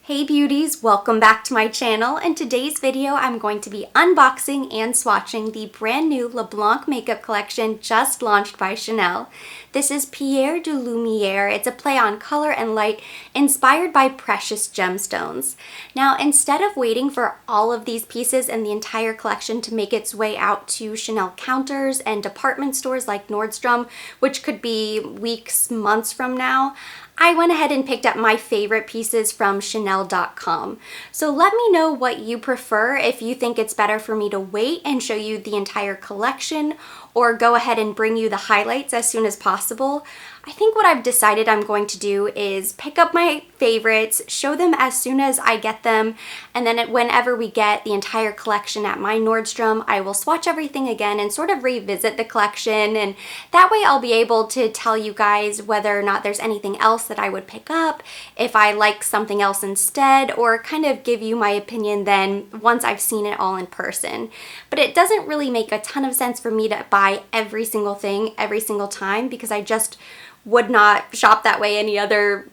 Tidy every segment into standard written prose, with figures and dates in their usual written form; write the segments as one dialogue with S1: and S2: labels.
S1: Hey beauties, welcome back to my channel. In today's video, I'm going to be unboxing and swatching the brand new LeBlanc makeup collection just launched by Chanel. This is Pierres De Lumiere. It's a play on color and light inspired by precious gemstones. Now, instead of waiting for all of these pieces and the entire collection to make its way out to Chanel counters and department stores like Nordstrom, which could be weeks, months from now, I went ahead and picked up my favorite pieces from Chanel.com. So let me know what you prefer, if you think it's better for me to wait and show you the entire collection or go ahead and bring you the highlights as soon as possible. I think what I've decided I'm going to do is pick up my favorites, show them as soon as I get them, and then whenever we get the entire collection at my Nordstrom, I will swatch everything again and sort of revisit the collection, and that way I'll be able to tell you guys whether or not there's anything else that I would pick up, if I like something else instead, or kind of give you my opinion then once I've seen it all in person. But it doesn't really make a ton of sense for me to buy every single thing every single time, because I just would not shop that way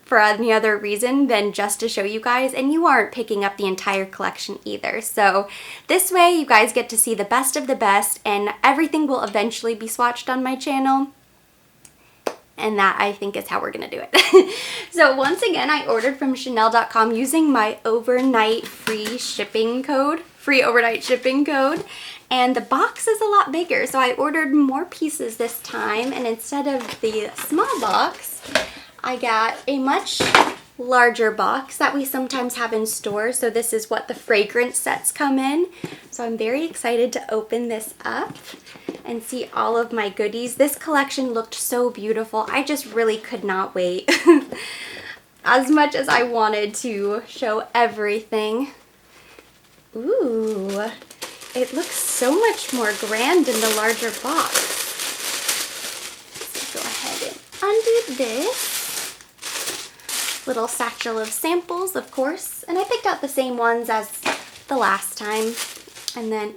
S1: for any other reason than just to show you guys, and you aren't picking up the entire collection either. So this way you guys get to see the best of the best, and everything will eventually be swatched on my channel. And that, I think, is how we're gonna do it. So once again, I ordered from Chanel.com using my free overnight shipping code. And the box is a lot bigger, so I ordered more pieces this time, and instead of the small box, I got a much larger box that we sometimes have in stores. So this is what the fragrance sets come in. So I'm very excited to open this up and see all of my goodies. This collection looked so beautiful. I just really could not wait. As much as I wanted to show everything. Ooh. It looks so much more grand in the larger box. Let's go ahead and undo this. Little satchel of samples, of course. And I picked out the same ones as the last time. And then,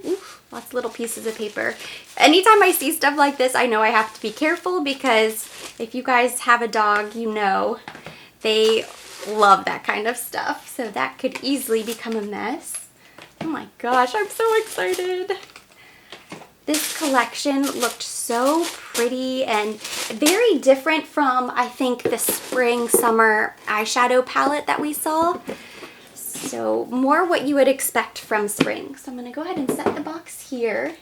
S1: lots of little pieces of paper. Anytime I see stuff like this, I know I have to be careful, because if you guys have a dog, you know they love that kind of stuff. So that could easily become a mess. Oh my gosh, I'm so excited. This collection looked so pretty and very different from, I think, the spring summer eyeshadow palette that we saw. So more what you would expect from spring. So I'm gonna go ahead and set the box here.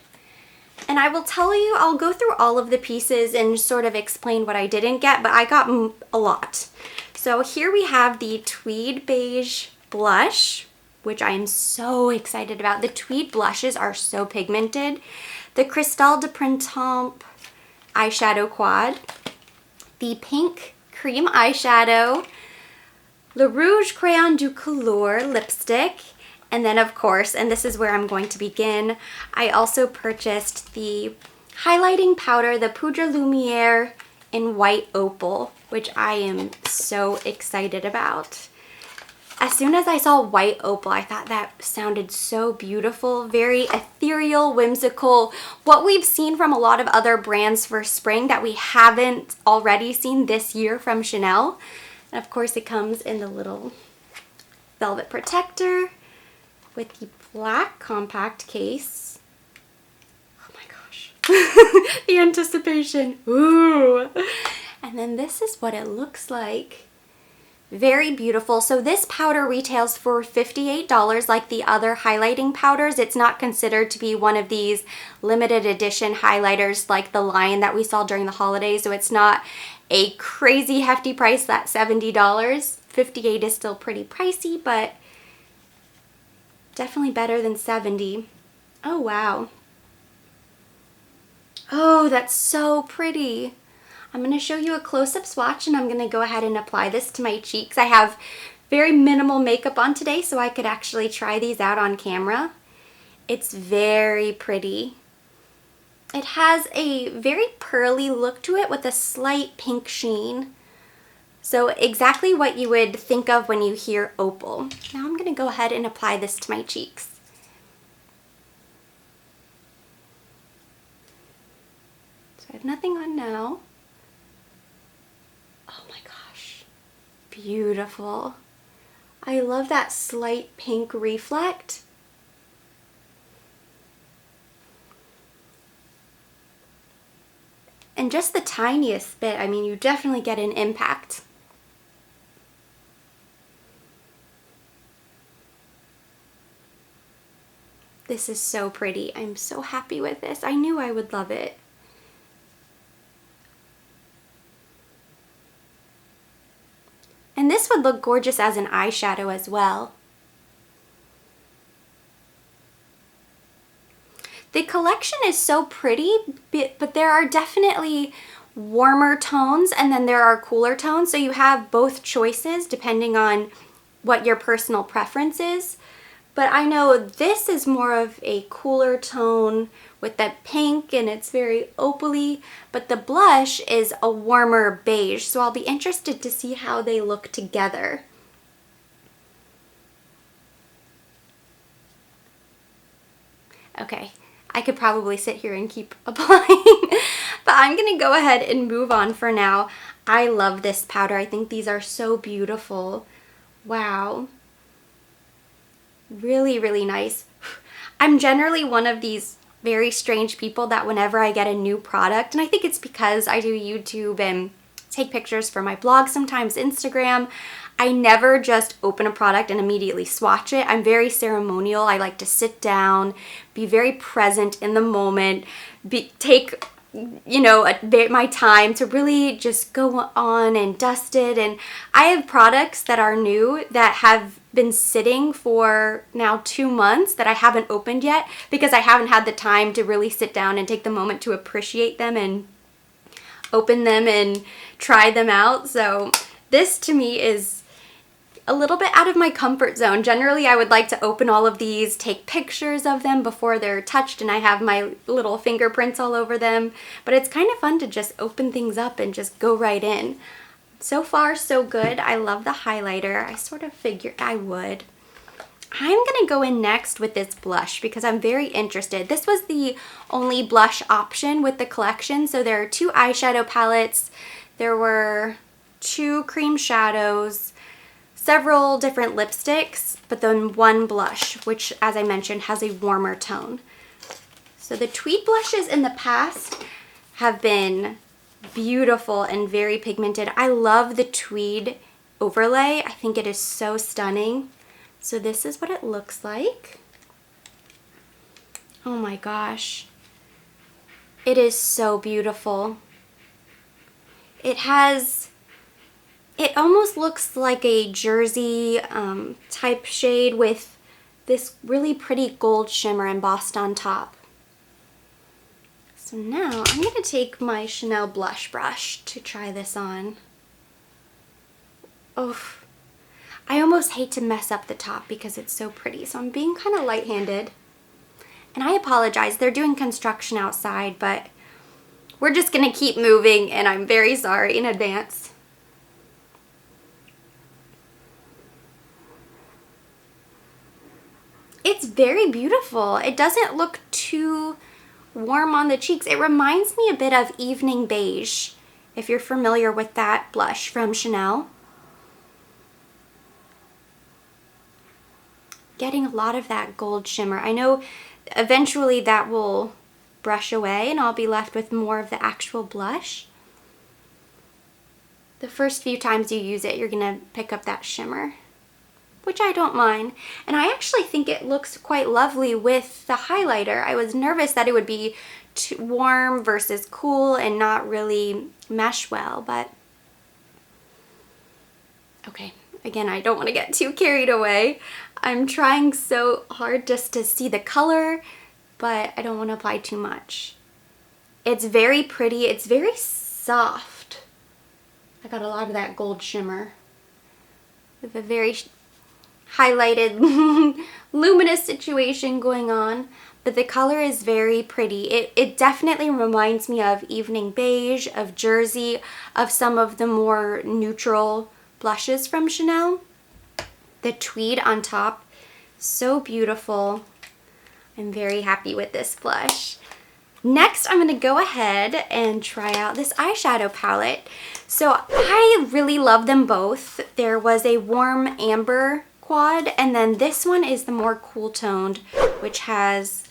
S1: And I will tell you, I'll go through all of the pieces and sort of explain what I didn't get, but I got a lot. So here we have the Tweed Beige Blush, which I am so excited about. The tweed blushes are so pigmented. The Cristal de Printemps eyeshadow quad. The pink cream eyeshadow. Le Rouge Crayon du Couleur lipstick. And then, of course, and this is where I'm going to begin, I also purchased the highlighting powder, the Poudre Lumiere in White Opal, which I am so excited about. As soon as I saw White Opal, I thought that sounded so beautiful, very ethereal, whimsical, what we've seen from a lot of other brands for spring that we haven't already seen this year from Chanel. And of course, it comes in the little velvet protector with the black compact case. Oh my gosh, the anticipation, ooh. And then this is what it looks like. Very beautiful. So this powder retails for $58 like the other highlighting powders. It's not considered to be one of these limited edition highlighters like the line that we saw during the holidays. So it's not a crazy hefty price, that $70. $58 is still pretty pricey, but definitely better than $70. Oh, wow. Oh, that's so pretty. I'm going to show you a close-up swatch, and I'm going to go ahead and apply this to my cheeks. I have very minimal makeup on today, so I could actually try these out on camera. It's very pretty. It has a very pearly look to it with a slight pink sheen. So exactly what you would think of when you hear opal. Now I'm going to go ahead and apply this to my cheeks. So I have nothing on now. Oh my gosh, beautiful. I love that slight pink reflect. And just the tiniest bit, I mean, you definitely get an impact. This is so pretty. I'm so happy with this. I knew I would love it. And this would look gorgeous as an eyeshadow as well. The collection is so pretty, but there are definitely warmer tones and then there are cooler tones. So you have both choices depending on what your personal preference is. But I know this is more of a cooler tone with that pink and it's very opally, but the blush is a warmer beige. So I'll be interested to see how they look together. Okay, I could probably sit here and keep applying, but I'm gonna go ahead and move on for now. I love this powder. I think these are so beautiful. Wow. Really, really nice. I'm generally one of these very strange people that whenever I get a new product, and I think it's because I do YouTube and take pictures for my blog, sometimes Instagram, I never just open a product and immediately swatch it. I'm very ceremonial. I like to sit down, be very present in the moment, take my time to really just go on and dust it. And I have products that are new that have been sitting for now 2 months that I haven't opened yet because I haven't had the time to really sit down and take the moment to appreciate them and open them and try them out. So this to me is a little bit out of my comfort zone. Generally, I would like to open all of these, take pictures of them before they're touched, and I have my little fingerprints all over them. But it's kind of fun to just open things up and just go right in. So far, so good. I love the highlighter. I sort of figured I would. I'm gonna go in next with this blush because I'm very interested. This was the only blush option with the collection. So there are 2 eyeshadow palettes. There were 2 cream shadows, several different lipsticks, but then 1 blush, which, as I mentioned, has a warmer tone. So the tweed blushes in the past have been beautiful and very pigmented. I love the tweed overlay. I think it is so stunning. So this is what it looks like. Oh my gosh. It is so beautiful. It almost looks like a jersey type shade with this really pretty gold shimmer embossed on top. So now I'm going to take my Chanel blush brush to try this on. Oh, I almost hate to mess up the top because it's so pretty, so I'm being kind of light-handed. And I apologize, they're doing construction outside, but we're just going to keep moving, and I'm very sorry in advance. It's very beautiful. It doesn't look too warm on the cheeks. It reminds me a bit of Evening Beige, if you're familiar with that blush from Chanel. Getting a lot of that gold shimmer. I know eventually that will brush away and I'll be left with more of the actual blush. The first few times you use it, you're gonna pick up that shimmer, which I don't mind. And I actually think it looks quite lovely with the highlighter. I was nervous that it would be too warm versus cool and not really mesh well, but okay. Again, I don't want to get too carried away. I'm trying so hard just to see the color, but I don't want to apply too much. It's very pretty. It's very soft. I got a lot of that gold shimmer with a very highlighted luminous situation going on, but the color is very pretty. It definitely reminds me of Evening Beige, of Jersey, of some of the more neutral blushes from Chanel. The tweed on top, so beautiful. I'm very happy with this blush. Next, I'm going to go ahead and try out this eyeshadow palette. So I really love them both. There was a warm amber quad, and then this one is the more cool toned, which has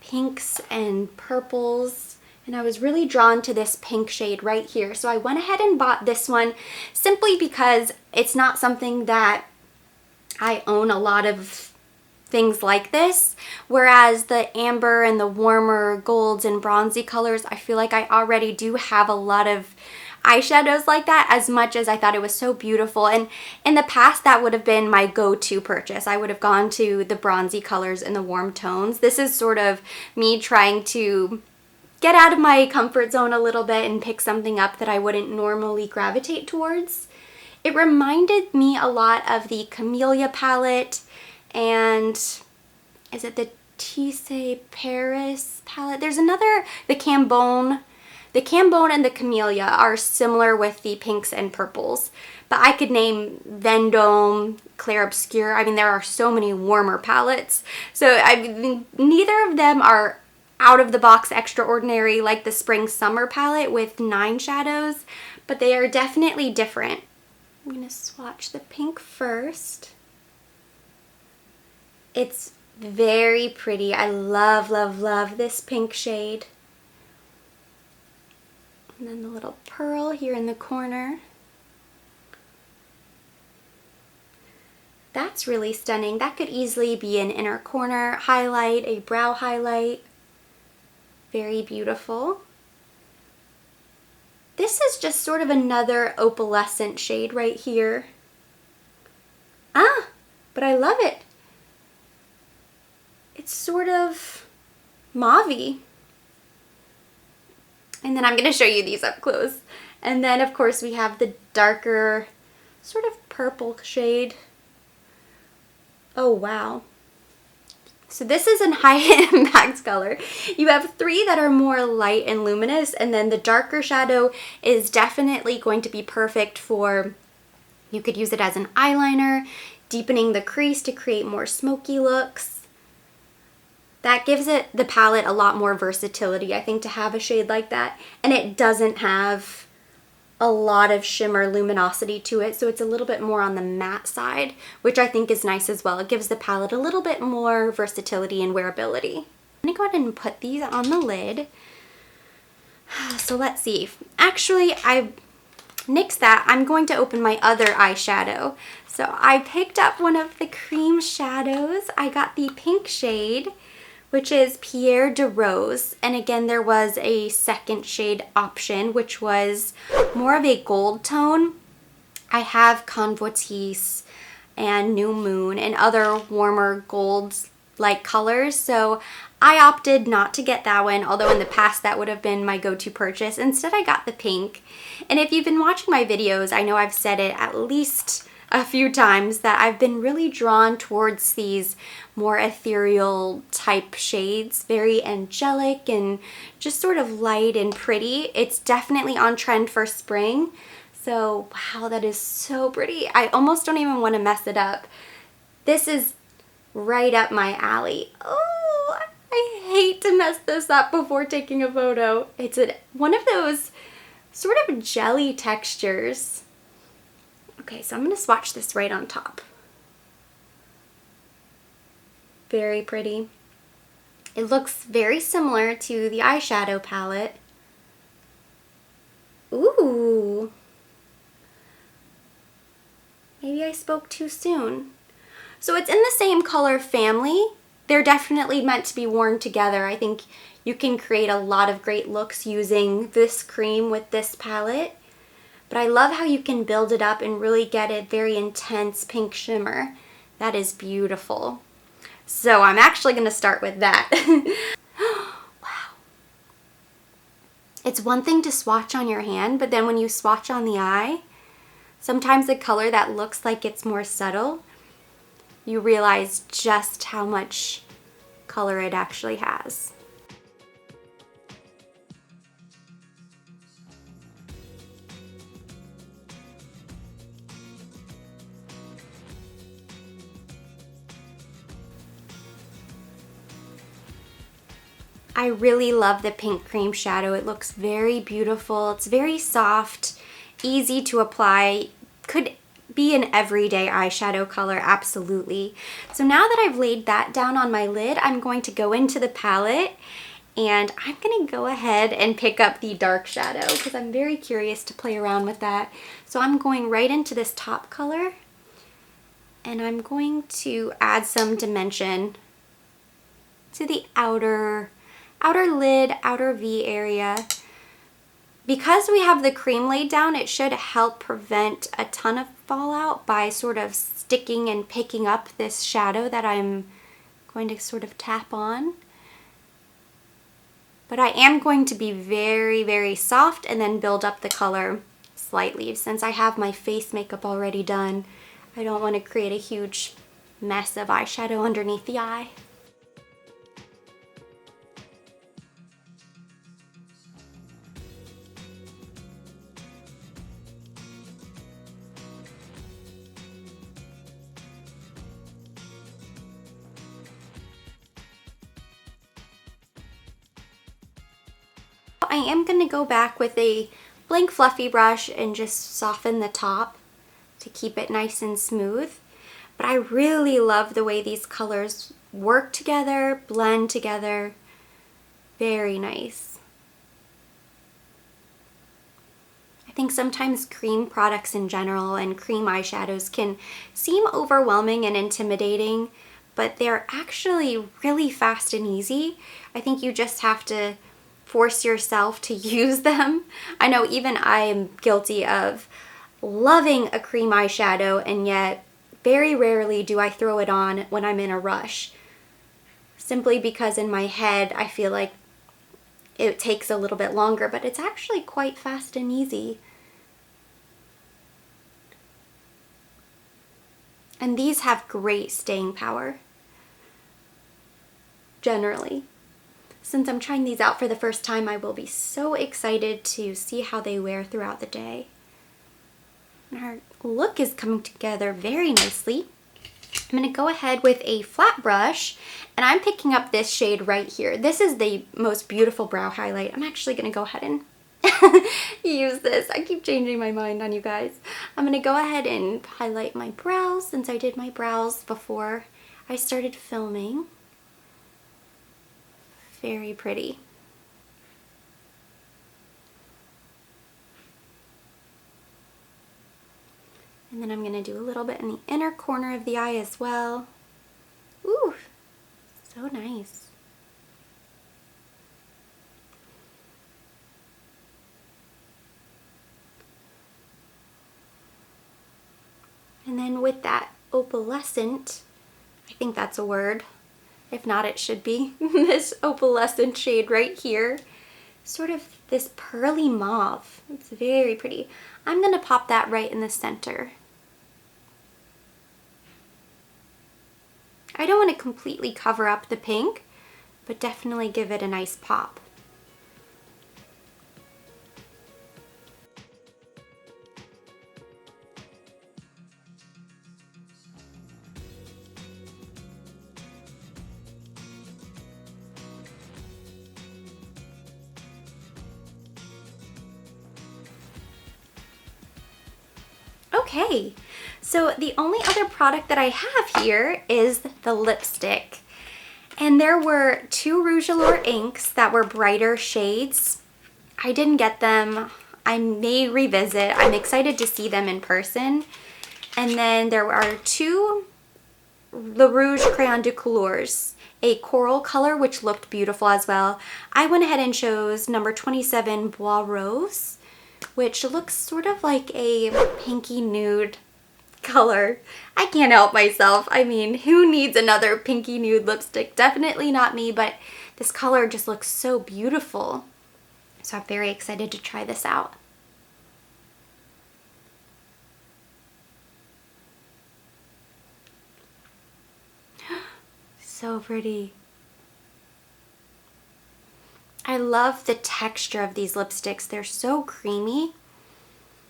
S1: pinks and purples. And I was really drawn to this pink shade right here. So I went ahead and bought this one simply because it's not something that I own a lot of things like this. Whereas the amber and the warmer golds and bronzy colors, I feel like I already do have a lot of eyeshadows like that, as much as I thought it was so beautiful. And in the past, that would have been my go-to purchase. I would have gone to the bronzy colors and the warm tones. This is sort of me trying to get out of my comfort zone a little bit and pick something up that I wouldn't normally gravitate towards. It reminded me a lot of the Camellia palette, and is it the Tissé Paris palette? There's another, the Cambone. The Cambone and the Camellia are similar with the pinks and purples, but I could name Vendome, Clair Obscur. I mean, there are so many warmer palettes. So I mean, neither of them are out of the box extraordinary like the Spring Summer palette with 9 shadows, but they are definitely different. I'm gonna swatch the pink first. It's very pretty. I love, love, love this pink shade. And then the little pearl here in the corner. That's really stunning. That could easily be an inner corner highlight, a brow highlight. Very beautiful. This is just sort of another opalescent shade right here. But I love it. It's sort of mauve-y. And then I'm going to show you these up close. And then of course we have the darker sort of purple shade. Oh wow. So this is a high impact color. You have 3 that are more light and luminous, and then the darker shadow is definitely going to be perfect for, you could use it as an eyeliner, deepening the crease to create more smoky looks. That gives it, the palette, a lot more versatility, I think, to have a shade like that. And it doesn't have a lot of shimmer luminosity to it, so it's a little bit more on the matte side, which I think is nice as well. It gives the palette a little bit more versatility and wearability. I'm gonna go ahead and put these on the lid. So let's see. Actually, I nixed that. I'm going to open my other eyeshadow. So I picked up one of the cream shadows. I got the pink shade, which is Pierres de Rose. And again, there was a second shade option, which was more of a gold tone. I have Convoitisse and New Moon and other warmer gold-like colors, so I opted not to get that one, although in the past that would have been my go-to purchase. Instead, I got the pink. And if you've been watching my videos, I know I've said it at least a few times that I've been really drawn towards these more ethereal type shades, very angelic and just sort of light and pretty. It's definitely on trend for spring. So wow, that is so pretty. I almost don't even want to mess it up. This is right up my alley. Oh, I hate to mess this up before taking a photo. It's one of those sort of jelly textures. Okay, so I'm going to swatch this right on top. Very pretty. It looks very similar to the eyeshadow palette. Ooh. Maybe I spoke too soon. So it's in the same color family. They're definitely meant to be worn together. I think you can create a lot of great looks using this cream with this palette. But I love how you can build it up and really get a very intense pink shimmer. That is beautiful. So I'm actually going to start with that. Wow. It's one thing to swatch on your hand, but then when you swatch on the eye, sometimes the color that looks like it's more subtle, you realize just how much color it actually has. I really love the pink cream shadow. It looks very beautiful. It's very soft, easy to apply. Could be an everyday eyeshadow color, absolutely. So now that I've laid that down on my lid, I'm going to go into the palette and I'm gonna go ahead and pick up the dark shadow because I'm very curious to play around with that. So I'm going right into this top color and I'm going to add some dimension to the outer lid, outer V area. Because we have the cream laid down, it should help prevent a ton of fallout by sort of sticking and picking up this shadow that I'm going to sort of tap on. But I am going to be very, very soft and then build up the color slightly. Since I have my face makeup already done, I don't want to create a huge mess of eyeshadow underneath the eye. I am going to go back with a blank fluffy brush and just soften the top to keep it nice and smooth. But I really love the way these colors work together, blend together. Very nice. I think sometimes cream products in general and cream eyeshadows can seem overwhelming and intimidating, but they're actually really fast and easy. I think you just have to force yourself to use them. I know even I am guilty of loving a cream eyeshadow, and yet very rarely do I throw it on when I'm in a rush. Simply because in my head I feel like it takes a little bit longer, but it's actually quite fast and easy. And these have great staying power, generally. Since I'm trying these out for the first time, I will be so excited to see how they wear throughout the day. And our look is coming together very nicely. I'm going to go ahead with a flat brush, and I'm picking up this shade right here. This is the most beautiful brow highlight. I'm actually going to go ahead and use this. I keep changing my mind on you guys. I'm going to go ahead and highlight my brows since I did my brows before I started filming. Very pretty. And then I'm going to do a little bit in the inner corner of the eye as well. Ooh, so nice. And then with that opalescent, I think that's a word. If not, it should be. This opalescent shade right here. Sort of this pearly mauve. It's very pretty. I'm going to pop that right in the center. I don't want to completely cover up the pink, but definitely give it a nice pop. Okay, so the only other product that I have here is the lipstick. And there were two Rouge Allure inks that were brighter shades. I didn't get them. I may revisit. I'm excited to see them in person. And then there are two Le Rouge Crayon de Couleurs, a coral color, which looked beautiful as well. I went ahead and chose number 27 Bois Rose, which looks sort of like a pinky nude color. I can't help myself. I mean, who needs another pinky nude lipstick? Definitely not me, but this color just looks so beautiful. So I'm very excited to try this out. So pretty. I love the texture of these lipsticks. They're so creamy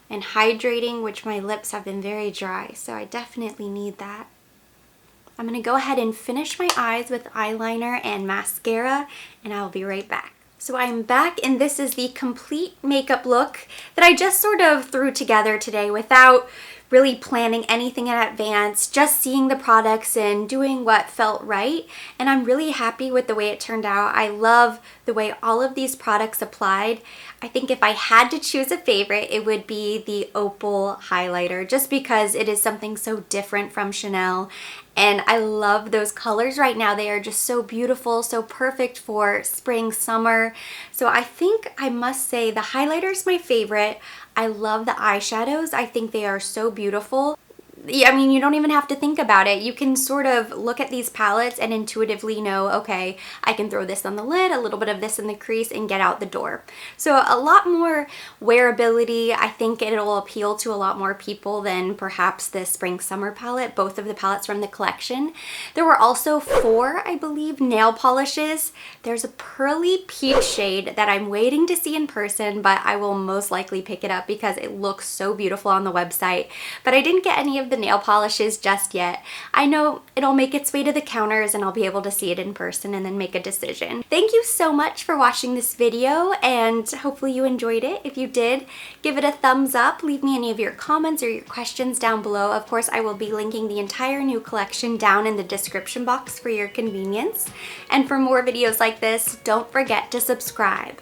S1: and hydrating, which my lips have been very dry, so I definitely need that. I'm going to go ahead and finish my eyes with eyeliner and mascara, and I'll be right back. So I'm back, and this is the complete makeup look that I just sort of threw together today without really planning anything in advance, just seeing the products and doing what felt right. And I'm really happy with the way it turned out. I love the way all of these products applied. I think if I had to choose a favorite, it would be the Opal highlighter, just because it is something so different from Chanel. And I love those colors right now. They are just so beautiful, so perfect for spring, summer. So I think I must say the highlighter is my favorite. I love the eyeshadows. I think they are so beautiful. Yeah, I mean, you don't even have to think about it. You can sort of look at these palettes and intuitively know, okay, I can throw this on the lid, a little bit of this in the crease, and get out the door. So a lot more wearability. I think it'll appeal to a lot more people than perhaps the spring summer palette, both of the palettes from the collection. There were also 4, I believe, nail polishes. There's a pearly peach shade that I'm waiting to see in person, but I will most likely pick it up because it looks so beautiful on the website. But I didn't get any of the nail polishes just yet. I know it'll make its way to the counters and I'll be able to see it in person and then make a decision. Thank you so much for watching this video, and hopefully you enjoyed it. If you did, give it a thumbs up. Leave me any of your comments or your questions down below. Of course, I will be linking the entire new collection down in the description box for your convenience. And for more videos like this, don't forget to subscribe.